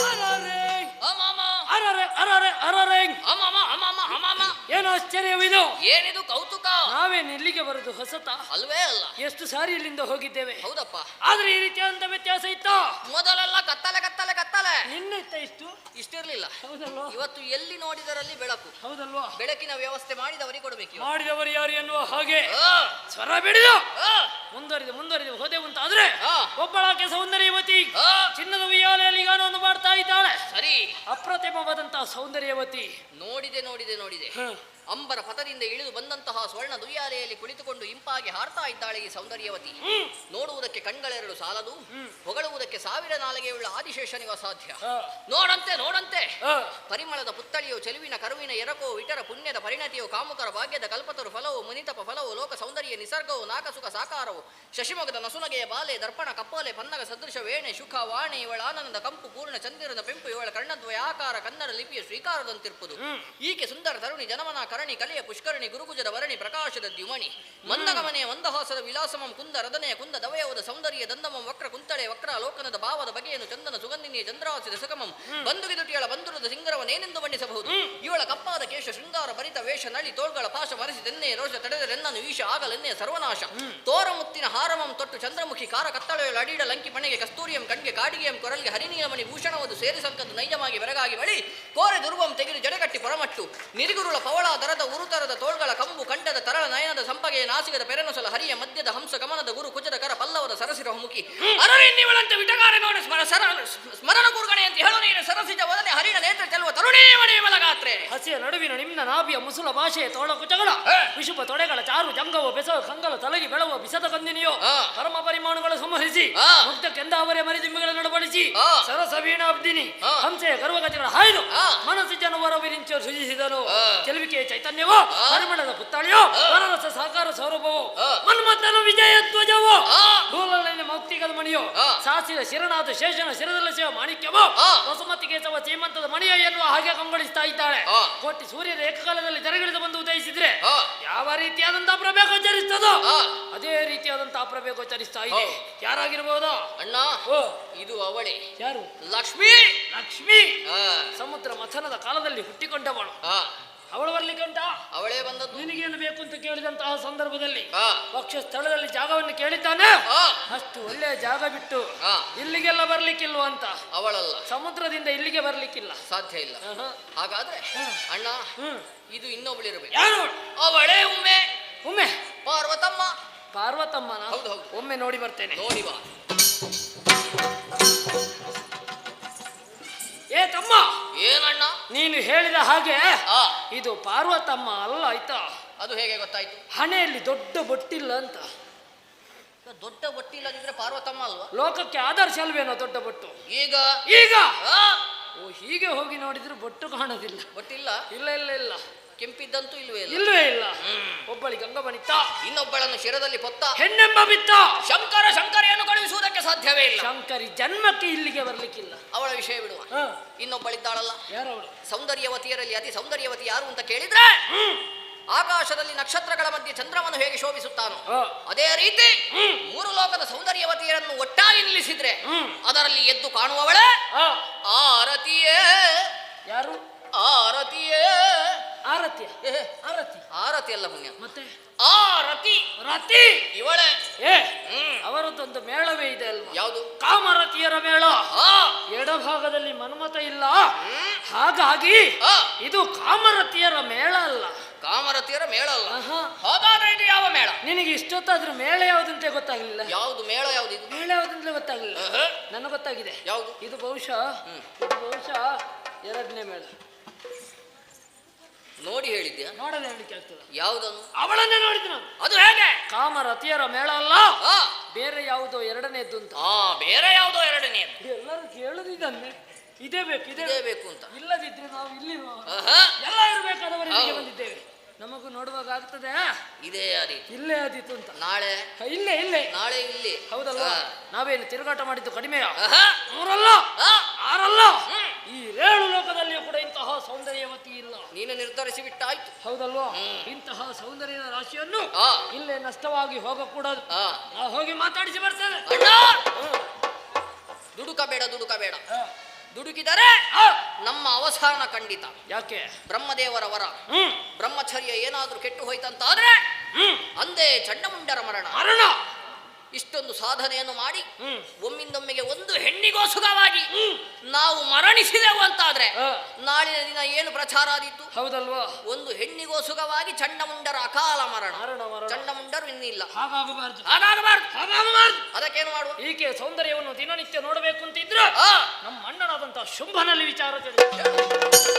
ಅರರೆ ಅಮ್ಮಮ್ಮ ಅರರೆ ಅರರೆ ಅರರೆ ಅಮ್ಮಮ್ಮ ಅಮ್ಮಮ್ಮ ಅಮ್ಮಮ್ಮ ಏನು ಆಶ್ಚರ್ಯವಿದು. ಏನಿದು ಕೌತುಕ ನಾವೇನು ಇಲ್ಲಿಗೆ ಬರುದು ಹೊಸತ? ಅಲ್ವೇ ಅಲ್ಲ. ಎಷ್ಟು ಸಾರಿ ಇಲ್ಲಿಂದ ಹೋಗಿದ್ದೇವೆ, ಹೌದಪ್ಪ. ಆದ್ರೆ ಈ ರೀತಿಯಾದಂತ ವ್ಯತ್ಯಾಸ ಇತ್ತ. ಮೊದಲೆಲ್ಲ ಕತ್ತಲೆ ಕತ್ತಲೆ ಕತ್ತಲೆ ನಿನ್ನೆ ಇತ್ತ ಇಷ್ಟು. ಇಷ್ಟಿರ್ಲಿಲ್ಲ. ಹೌದಲ್ವಾ ಇವತ್ತು ಎಲ್ಲಿ ನೋಡಿದರಲ್ಲಿ ಬೆಳಕು. ಹೌದಲ್ವಾ ಬೆಳಕಿನ ವ್ಯವಸ್ಥೆ ಮಾಡಿದವರಿಗೆ ಕೊಡಬೇಕು ಇವತ್ತು. ಮಾಡಿದವರು ಯಾರು ಎನ್ನುವ ಹಾಗೆ ಆ, ಸ್ವರ ಬಿಡಿದು ಆ, ಮುಂದುವರಿದು ಮುಂದುವರಿದು ಹೋದೆ ಉಂಟಾದ್ರೆ ಆ. ಒಬ್ಬಳಾಕೆ ಸೌಂದರ್ಯವತಿ ಆ. ಚಿನ್ನದ ಉಯ್ಯಾಲೆಯಲ್ಲಿ ಗಾನವನ್ನು ಮಾಡ್ತಾ ಇದ್ದಾಳೆ. ಸರಿ. ಅಪ್ರತಿಮವಾದಂತಹ ಸೌಂದರ್ಯವತಿ. ನೋಡಿದೆ ನೋಡಿದೆ ನೋಡಿದೆ. ಅಂಬರ ಪಥದಿಂದ ಇಳಿದು ಬಂದಂತಹ ಸ್ವರ್ಣ ದುಯ್ಯಾಲೆಯಲ್ಲಿ ಕುಳಿತುಕೊಂಡು ಇಂಪಾಗಿ ಹಾರ್ತಾ ಇದ್ದಾಳೆ ಈ ಸೌಂದರ್ಯವತಿ. ನೋಡುವುದಕ್ಕೆ ಕಣ್ಗಳೆರಡು ಸಾಲದು, ಹೊಗಳುವುದಕ್ಕೆ ಸಾವಿರ ನಾಲಿಗೆಯುಳ್ಳ ಆದಿಶೇಷನಿವ ಸಾಧ್ಯ. ನೋಡಂತೆ ನೋಡಂತೆ ಪರಿಮಳದ ಪುತ್ತಳಿಯು ಚೆಲುವಿನ ಕರುವಿನ ಎರಕೋ ವಿಟರ ಪುಣ್ಯದ ಪರಿಣತಿಯು ಕಾಮುಕರ ಭಾಗ್ಯದ ಕಲ್ಪತರು ಫಲವು ಮುನಿತಪ ಫಲವು ಲೋಕ ಸೌಂದರ್ಯ ನಿಸರ್ಗವು ನಾಕಸುಖ ಸಾಕಾರವು ಶಶಿಮೊಗದ ನಸುನಗೆಯ ಬಾಲೆ ದರ್ಪಣ ಕಪ್ಪೋಲೆ ಪನ್ನಗ ಸದೃಶ ವೇಣೆ ಶುಖ ವಾಣೆ ಇವಳ ಆನಂದ ಕಂಪು ಪೂರ್ಣ ಚಂದಿರದ ಪೆಂಪು ಇವಳ ಕರ್ಣದ್ವಯ ಆಕಾರ ಕನ್ನಡ ಲಿಪಿಯ ಶ್ರೀಕಾರದಂತಿರ್ಪುದು. ಈಕೆ ಸುಂದರ ತರುಣಿ ಜನಮನ ಕರಣಿ ಕಲೆಯ ಪುಷ್ಕರಣಿ ಗುರುಗುಜರ ವರಣಿ ಪ್ರಕಾಶದ ದ್ಯುಮಣಿ ಮಂದಗಮನೆಯ ಮಂದಹಾಸದ ವಿಲಾಸಮಂ ಕುಂದ ರದನೆಯ ಕುಂದ ದವಯವದ ಸೌಂದರ್ಯ ದಂದಮಂ ವಕ್ರ ಕುಂತಳೆ ವಕ್ರ ಲೋಕನದ ಭಾವದ ಬಗೆಯನ್ನು ಚಂದನ ಸುಗಂಧಿನಿಯ ಚಂದ್ರಾಸಿ ದಶಕಮಂ ಬಂಧುಗಿದುಟಿಯಳ ಬಂಧುರದ ಸಿಂಗರವನೇನೆಂದು ಬಣ್ಣಿಸಬಹುದು. ಇವಳ ಕಪ್ಪಾದ ಕೇಶ ಶೃಂಗಾರ ಭರಿತ ವೇಷ ನಳಿ ತೋಳ್ಗಳ ಪಾಶ ಮರೆಸಿ ತೆನ್ನೆಯ ರೋಷ ತಡೆದರೆನ್ನನು ಈಶ ಆಗಲೆನ್ನೆಯ ಸರ್ವನಾಶ ತೋರ ಮುತ್ತಿನ ಹಾರಮಂ ತೊಟ್ಟು ಚಂದ್ರಮುಖಿ ಕಾರ ಕತ್ತಳೆಯೊಳ ಅಡೀಡ ಲಂಕಿ ಪಣೆಗೆ ಕಸ್ತೂರಿಯಂ ಕಣ್ಗೆ ಕಾಡಿಗೆಯಂ ಕೊರಲ್ಗೆ ಹರಿನೀಲಮಣಿ ಭೂಷಣವದು ಸೇರಿ ಸಂಕದ್ದು ನೈಜವಾಗಿ ಬೆರಗಾಗಿ ಬಳಿ ಕೋರೆ ದುರ್ವಂ ತೆಗೆದು ಜಡಗಟ್ಟಿ ಪೊರಮಟ್ಟು ನಿರಿಗುರುಳ ಪವಳ ದರದ ಉರುತರದ ತೋಳ್ಗಳ ಕಂಬು ಕಂಠದ ತರಳ ನಯನದ ಸಂಪಗೆಯ ನಾಸಿಕದ ಪೆರನೊಸಲ ಹರಿಯ ಮಧ್ಯದ ಹಂಸ ಗಮನದ ಗುರು ಕುಜದ ಕರ ಪಲ್ಲವದ ಸರಸಿರ ಮುಖಿ ಅರಳಿನ್ನಿವಳಂತೆ ವಿಟಗಾರೆ ನೋಡಿ ಸ್ಮರಣ ಕೂರ್ಗಣೆ ಅಂತ ಹೇಳು ನೀನು ಸರಸಿಜ ವದನೆ ಹರಿಣ ನೇತ್ರ ಚೆಲುವ ತರುಣೀ ಮಣಿ ಮಲಗಾತ್ರೆ ಹಸಿಯ ನಡುವಿನ ನಿಮ್ನ ನಾಭಿಯ ಮುಸುಲ ಭಾಷೆಯ ತೋಳ ಕುಚಗಳ ವಿಶುಭ ತೊಡೆಗಳ ಚಾರು ಜಂಗವ ಬೆಸವ ಕಂಗಲ ತಲಗಿ ಬೆಳವ ಬಿಸದ ಕಂದಿನಿಯೋ ಪರಮ ಪರಿಮಾಣಗಳು ಸಂಹರಿಸಿ ಮುಕ್ತ ಕೆಂದಾವರೆ ಮರಿದಿಂಬಿಗಳ ನಡಬಡಿಸಿ ಸರಸ ವೀಣಾಬ್ದಿನಿ ಹಂಸೆಯ ಗರ್ವಗಜಗಳ ಹಾಯ್ದು ಮನಸ್ಸು ಜನವರ ವಿರಿಂಚ ಸೃಜಿಸಿದನು. ಚೆಲುವಿಕೆಯ ಚೈತನ್ಯವೋ ಪರಿಮಳದ ಪುತ್ತಾಳಿಯೋ ವರರಸ ಸಾಕಾರ ಸ್ವರೂಪವೋ ಮನ್ಮಥನ ವಿಜಯ ಧ್ವಜವೋ ಭೂಲಲಿನ ಮೌಕ್ತಿಗದ ಮಣಿಯೋ ಸಾಸಿದ ಶಿರನಾಥ ಶೇಷನ ಶಿರದಲ್ಲಿ ಸೇವ ಮಾಣಿಕ್ಯವೋ ವಸುಮತಿ ಕೇಸವ ಚೀಮಂತದ ಮಣಿಯ ಎನ್ನುವ ಹಾಗೆ ಕಂಗೊಳಿಸ್ತಾ ಇದ್ದಾಳೆ. ಕೋಟಿ ಸೂರ್ಯನ ಏಕಕಾಲದಲ್ಲಿ ತೆರೆಗಿಳಿದು ಬಂದು ಉದಯಿಸಿದ್ರೆ ಯಾವ ರೀತಿಯಾದಂತಹ ಪ್ರಭೆ ಗೋಚರಿಸ್ತದೋ ಅದೇ ರೀತಿಯಾದಂತಹ ಪ್ರಭೆ ಗೋಚರಿಸ್ತಾ ಇದೆ. ಯಾರಾಗಿರ್ಬೋದು ಅಣ್ಣ? ಇದು ಅವಳೇ. ಯಾರು? ಲಕ್ಷ್ಮಿ. ಲಕ್ಷ್ಮಿ ಸಮುದ್ರ ಮಥನದ ಕಾಲದಲ್ಲಿ ಹುಟ್ಟಿಕೊಂಡವಳು. ಅವಳು ಬರ್ಲಿಕ್ಕೆ ಉಂಟಾ? ಅವಳೇ ಬಂದದ್ದು. ನಿನಗೇನು ಬೇಕು ಅಂತ ಕೇಳಿದಂತಹ ಸಂದರ್ಭದಲ್ಲಿ ಪಕ್ಷ ಸ್ಥಳದಲ್ಲಿ ಜಾಗವನ್ನು ಕೇಳಿದ್ದಾನೆ. ಅಷ್ಟು ಒಳ್ಳೆಯ ಜಾಗ ಬಿಟ್ಟು ಇಲ್ಲಿಗೆಲ್ಲ ಬರ್ಲಿಕ್ಕಿಲ್ವ ಅಂತ. ಅವಳಲ್ಲ, ಸಮುದ್ರದಿಂದ ಇಲ್ಲಿಗೆ ಬರ್ಲಿಕ್ಕಿಲ್ಲ, ಸಾಧ್ಯ ಇಲ್ಲ. ಹಾಗಾದ್ರೆ ಅಣ್ಣ ಇದು ಇನ್ನೊಬ್ಳಿರ್ಬೇಕು. ಯಾರು? ಅವಳೇ ಉಮ್ಮೆ. ಉಮ್ಮೆ ಪಾರ್ವತಮ್ಮ. ಪಾರ್ವತಮ್ಮನ ಹೌದು, ಹೌದು. ಒಮ್ಮೆ ನೋಡಿ ಬರ್ತೇನೆ. ನೋಡಿ ಬಾ. ಏ ತಮ್ಮ, ಏನಣ್ಣ? ನೀನು ಹೇಳಿದ ಹಾಗೆ ಆ ಇದು ಪಾರ್ವತಮ್ಮ ಅಲ್ಲ ಆಯ್ತಾ? ಅದು ಹೇಗೆ ಗೊತ್ತಾಯ್ತು? ಹಣೆಯಲ್ಲಿ ದೊಡ್ಡ ಬೊಟ್ಟಿಲ್ಲ ಅಂತ. ದೊಡ್ಡ ಬೊಟ್ಟಿಲ್ಲದಿದ್ರೆ ಪಾರ್ವತಮ್ಮ ಅಲ್ವಾ? ಲೋಕಕ್ಕೆ ಆದರ್ಶ ಅಲ್ವೇನೋ ದೊಡ್ಡ ಬೊಟ್ಟು. ಈಗ ಈಗ ಆ, ಓ ಹೀಗೆ ಹೋಗಿ ನೋಡಿದ್ರೆ ಬೊಟ್ಟು ಕಾಣೋದಿಲ್ಲ. ಬೊಟ್ಟಿಲ್ಲ. ಇಲ್ಲ ಇಲ್ಲ ಇಲ್ಲ, ಕೆಂಪಿದ್ದಂತೂ ಇಲ್ವೇ ಇಲ್ಲ. ಇಲ್ವೇ ಇಲ್ಲ. ಒಬ್ಬಳಿ ಗಂಗ ಬಣಿತ, ಇನ್ನೊಬ್ಬಳನ್ನು ಶಿರದಲ್ಲಿ ಪೊತ್ತ ಹೆಣ್ಣೆಂಬ ಬಿತ್ತ. ಶಂಕರ ಶಂಕರಿಯನ್ನು ಕಳುಹಿಸುವುದಕ್ಕೆ ಸಾಧ್ಯವೇ ಇಲ್ಲ. ಶಂಕರಿ ಜನ್ಮಕ್ಕೆ ಇಲ್ಲಿಗೆ ಬರ್ಲಿಕ್ಕಿಲ್ಲ. ಅವಳ ವಿಷಯ ಬಿಡುವ. ಇನ್ನೊಬ್ಬಳಿದ್ದಾಳಲ್ಲ, ಯಾರವಳು? ಸೌಂದರ್ಯವತಿಯರಲ್ಲಿ ಅತಿ ಸೌಂದರ್ಯವತಿ ಯಾರು ಅಂತ ಕೇಳಿದ್ರೆ ಆಕಾಶದಲ್ಲಿ ನಕ್ಷತ್ರಗಳ ಮಧ್ಯೆ ಚಂದ್ರಮನು ಹೇಗೆ ಶೋಭಿಸುತ್ತಾನೋ ಅದೇ ರೀತಿ ಮೂರು ಲೋಕದ ಸೌಂದರ್ಯವತಿಯರನ್ನು ಒಟ್ಟಾಗಿ ನಿಲ್ಲಿಸಿದ್ರೆ ಅದರಲ್ಲಿ ಎದ್ದು ಕಾಣುವವಳೇ ಆರತಿಯೇ. ಯಾರು? ಆರತಿಯೇ. ಆರತಿಯ? ಆರತಿ? ಆರತಿ ಅಲ್ಲ ಪುಣ್ಯ, ಮತ್ತೆ ಆರತಿ. ರತಿ ಇವಳೆ. ಅವರದ್ದೊಂದು ಮೇಳವೇ ಇದೆ ಅಲ್ವಾ? ಯಾವುದು? ಕಾಮರತಿಯರ ಮೇಳ. ಆ ಎಡಭಾಗದಲ್ಲಿ ಮನ್ಮತ ಇಲ್ಲ, ಹಾಗಾಗಿ ಇದು ಕಾಮರತಿಯರ ಮೇಳ ಅಲ್ಲ. ಕಾಮರತಿಯರ ಮೇಳ ಅಲ್ಲ. ಆಹಾ. ಹಾಗಾದ್ರೆ ಇದು ಯಾವ ಮೇಳ? ನಿನಗೆ ಇಷ್ಟೊತ್ತಾದ್ರೂ ಮೇಳ ಯಾವುದಂತೆ ಗೊತ್ತಾಗ್ಲಿಲ್ಲ? ಯಾವುದು ಮೇಳ? ಯಾವುದು ಇದು? ಮೇಳ ಯಾವುದಂತಲೇ ಗೊತ್ತಾಗ್ಲಿಲ್ಲ. ನನಗೆ ಗೊತ್ತಾಗಿದೆ. ಯಾವುದು? ಇದು ಬಹುಶಃ ಎರಡನೇ ಮೇಳ. ನೋಡಿ ಹೇಳಿದ್ಯಾ? ನೋಡದೆ ಹೇಳಿಕೆ ಆಗ್ತದ? ಯಾವುದನ್ನು? ಅವಳನ್ನೇ ನೋಡಿದ್ ನಾನು. ಅದು ಹೇಗೆ? ಕಾಮರತಿಯರ ಮೇಳ ಅಲ್ಲ, ಆ ಬೇರೆ ಯಾವುದೋ ಎರಡನೇದ್ದು ಅಂತ. ಬೇರೆ ಯಾವುದೋ ಎರಡನೇ. ಎಲ್ಲರೂ ಕೇಳುದಿದ್ದನ್ನೇ, ಇದೇ ಬೇಕು ಇದೇ ಇದೇ ಬೇಕು ಅಂತ. ಇಲ್ಲದಿದ್ರೆ ನಾವು ಇಲ್ಲಿ ಎಲ್ಲ ಇರಬೇಕಾದವರು ಇಲ್ಲಿಗೆ ಬಂದಿದ್ದೇವೆ. ನಮಗೂ ನೋಡುವಾಗ ಆಗ್ತದೆ ಇದೇ ಆದೀತು, ಇಲ್ಲೇ ಆದೀತು ಅಂತ. ನಾಳೆ ಇಲ್ಲೇ ಇಲ್ಲೇ ನಾಳೆ ಇಲ್ಲಿ. ಹೌದಲ್ವಾ? ನಾವೇನು ತಿರುಗಾಟ ಮಾಡಿದ್ದು ಕಡಿಮೆಯ? ಆಹಾ. ಮೂರಲ್ಲ, ಆರಲ್ಲ, ಈ 7 ಲೋಕದಲ್ಲಿಯೂ ಕೂಡ ಇಂತಹ ಸೌಂದರ್ಯವತಿ ಇಲ್ಲ. ನೀನು ನಿರ್ಧರಿಸಿ ಬಿಟ್ಟಾಯ್ತು. ಹೌದಲ್ವಾ? ಇಂತಹ ಸೌಂದರ್ಯದ ರಾಶಿಯನ್ನು ಆ ಇಲ್ಲೇ ನಷ್ಟವಾಗಿ ಹೋಗಕೂಡದು. ನಾವು ಹೋಗಿ ಮಾತಾಡಿಸಿ ಬರ್ತೇವೆ. ಅಣ್ಣ, ದುಡುಕಬೇಡ ದುಡುಕಬೇಡ. ದುಡುಕಿದರೆ ನಮ್ಮ ಅವಸಾನ ಖಂಡಿತ. ಯಾಕೆ? ಬ್ರಹ್ಮದೇವರ ವರ ಬ್ರಹ್ಮಚರ್ಯ ಏನಾದ್ರೂ ಕೆಟ್ಟು ಹೋಯ್ತಂತಾದ್ರೆ ಅಂದೇ ಚಂಡಮುಂಡರ ಮರಣ. ಮರಣ. ಇಷ್ಟೊಂದು ಸಾಧನೆಯನ್ನು ಮಾಡಿ ಒಮ್ಮಿಂದೊಮ್ಮೆಗೆ ಒಂದು ಹೆಣ್ಣಿಗೋಸುಗವಾಗಿ ನಾವು ಮರಣಿಸಿದೆವು ಅಂತಾದ್ರೆ ನಾಳಿನ ದಿನ ಏನು ಪ್ರಚಾರ ಆದೀತು? ಹೌದಲ್ವಾ? ಒಂದು ಹೆಣ್ಣಿಗೋಸುಗವಾಗಿ ಚಂಡಮುಂಡರ ಅಕಾಲ ಮರಣ. ಮರಣ. ಚಂಡಮುಂಡರು ಇನ್ನಿಲ್ಲ. ಹಾಗಾಗಬಾರ್ದು. ಅದಕ್ಕೇನು ಮಾಡುವ? ಈಕೆ ಸೌಂದರ್ಯವನ್ನು ದಿನನಿತ್ಯ ನೋಡಬೇಕು ಅಂತ ಇದ್ರೆ ನಮ್ಮ ಅಣ್ಣನಾದಂತಹ ಶುಂಭನಲ್ಲಿ ವಿಚಾರ ತಿಳಿದು